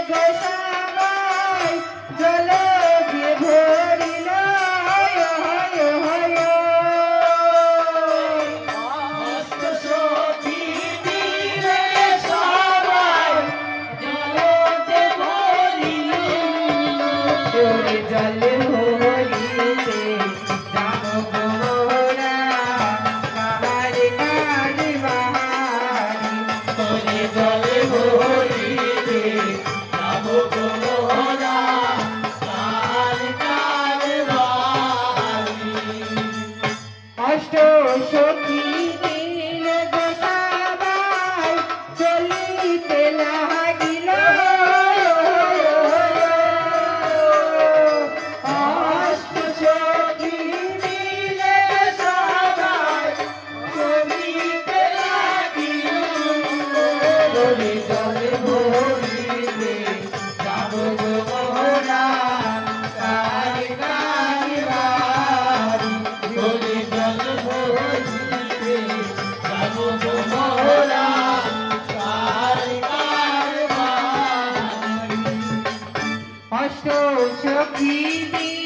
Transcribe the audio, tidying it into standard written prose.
গোসাবাই জলে যে ভরিল জল ভরিতে যাব গোরা কার কার বাহারি তোরে জল ভরিতে যাব গোরা কার কার বাহারি অষ্ট সখী নীল গোসাবাই চলিতে লাগিল জল ভরিতে যাব গোরা কার কার বাহারি জলে জল ভরিতে যাব গোরা কার কার বাহারি অষ্ট সখী